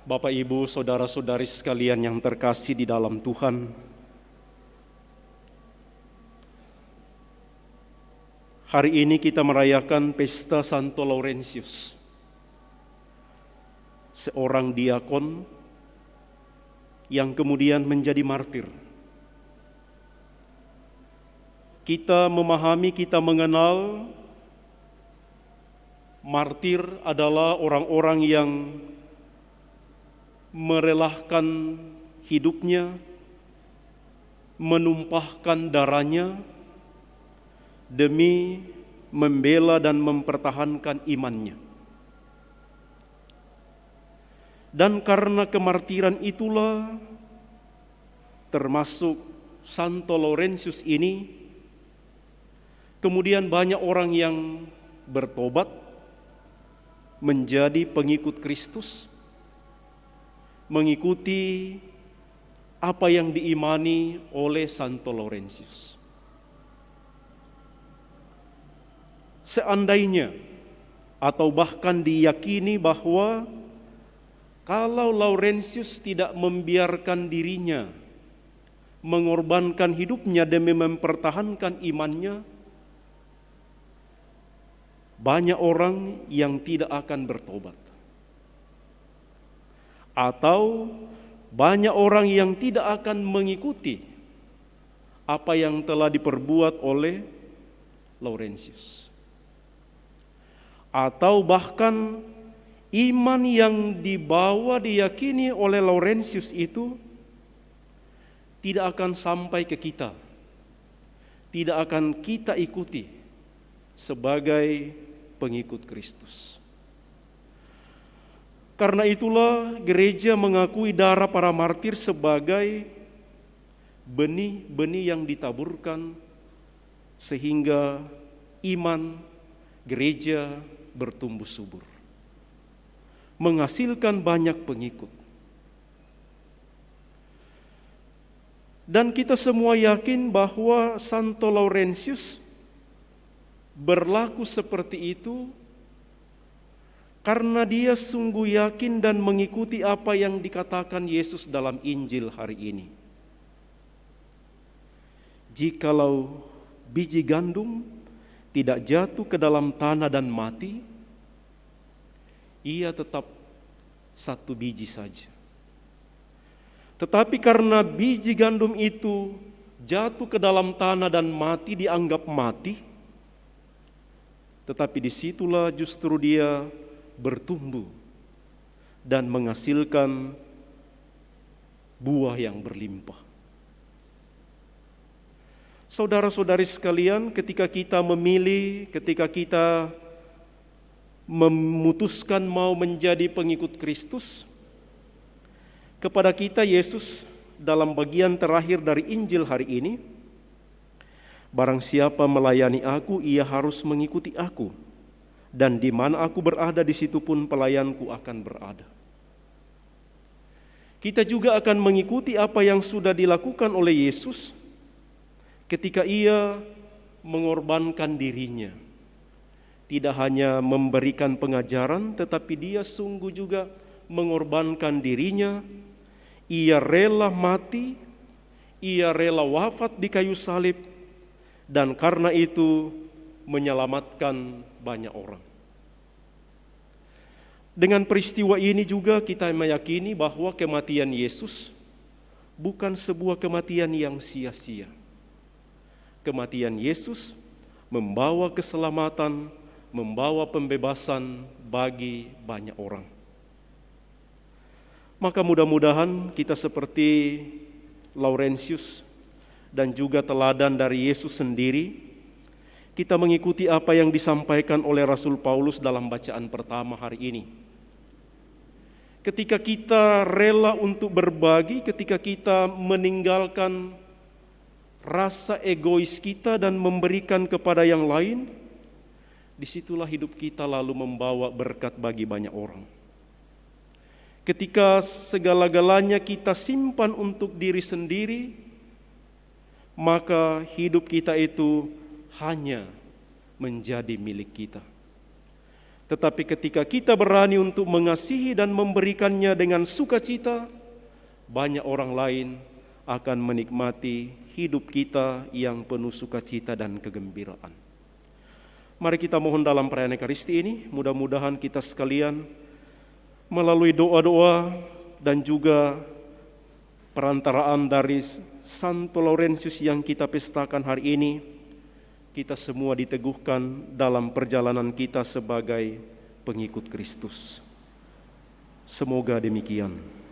Bapak, Ibu, saudara-saudari sekalian yang terkasih di dalam Tuhan, hari ini kita merayakan pesta Santo Laurentius, seorang diakon yang kemudian menjadi martir. Kita memahami, kita mengenal martir adalah orang-orang yang merelahkan hidupnya, menumpahkan darahnya demi membela dan mempertahankan imannya. Dan karena kemartiran itulah, termasuk Santo Laurentius ini, kemudian banyak orang yang bertobat menjadi pengikut Kristus, mengikuti apa yang diimani oleh Santo Laurentius. Seandainya atau bahkan diyakini bahwa kalau Laurentius tidak membiarkan dirinya mengorbankan hidupnya demi mempertahankan imannya, banyak orang yang tidak akan bertobat. Atau banyak orang yang tidak akan mengikuti apa yang telah diperbuat oleh Laurentius. Atau bahkan iman yang dibawa diyakini oleh Laurentius itu tidak akan sampai ke kita, tidak akan kita ikuti sebagai pengikut Kristus. Karena itulah gereja mengakui darah para martir sebagai benih-benih yang ditaburkan sehingga iman gereja bertumbuh subur, menghasilkan banyak pengikut. Dan kita semua yakin bahwa Santo Laurentius berlaku seperti itu karena dia sungguh yakin dan mengikuti apa yang dikatakan Yesus dalam Injil hari ini. Jikalau biji gandum tidak jatuh ke dalam tanah dan mati, ia tetap satu biji saja. Tetapi karena biji gandum itu jatuh ke dalam tanah dan mati, dianggap mati, tetapi disitulah justru dia bertumbuh dan menghasilkan buah yang berlimpah. Saudara-saudari sekalian, ketika kita memilih, ketika kita memutuskan mau menjadi pengikut Kristus, kepada kita Yesus dalam bagian terakhir dari Injil hari ini, barang siapa melayani aku, ia harus mengikuti aku. Dan di mana aku berada, di situ pun pelayanku akan berada. Kita juga akan mengikuti apa yang sudah dilakukan oleh Yesus ketika ia mengorbankan dirinya. Tidak hanya memberikan pengajaran, tetapi dia sungguh juga mengorbankan dirinya. Ia rela mati, ia rela wafat di kayu salib, dan karena itu menyelamatkan banyak orang. Dengan peristiwa ini juga kita meyakini bahwa kematian Yesus bukan sebuah kematian yang sia-sia. Kematian Yesus membawa keselamatan, membawa pembebasan bagi banyak orang. Maka mudah-mudahan kita seperti Laurentius dan juga teladan dari Yesus sendiri, kita mengikuti apa yang disampaikan oleh Rasul Paulus dalam bacaan pertama hari ini. Ketika kita rela untuk berbagi, ketika kita meninggalkan rasa egois kita dan memberikan kepada yang lain, disitulah hidup kita lalu membawa berkat bagi banyak orang. Ketika segala-galanya kita simpan untuk diri sendiri, maka hidup kita itu hanya menjadi milik kita. Tetapi ketika kita berani untuk mengasihi dan memberikannya dengan sukacita, banyak orang lain akan menikmati hidup kita yang penuh sukacita dan kegembiraan. Mari kita mohon dalam perayaan Ekaristi ini, mudah-mudahan kita sekalian melalui doa-doa dan juga perantaraan dari Santo Laurentius yang kita pestakan hari ini, kita semua diteguhkan dalam perjalanan kita sebagai pengikut Kristus. Semoga demikian.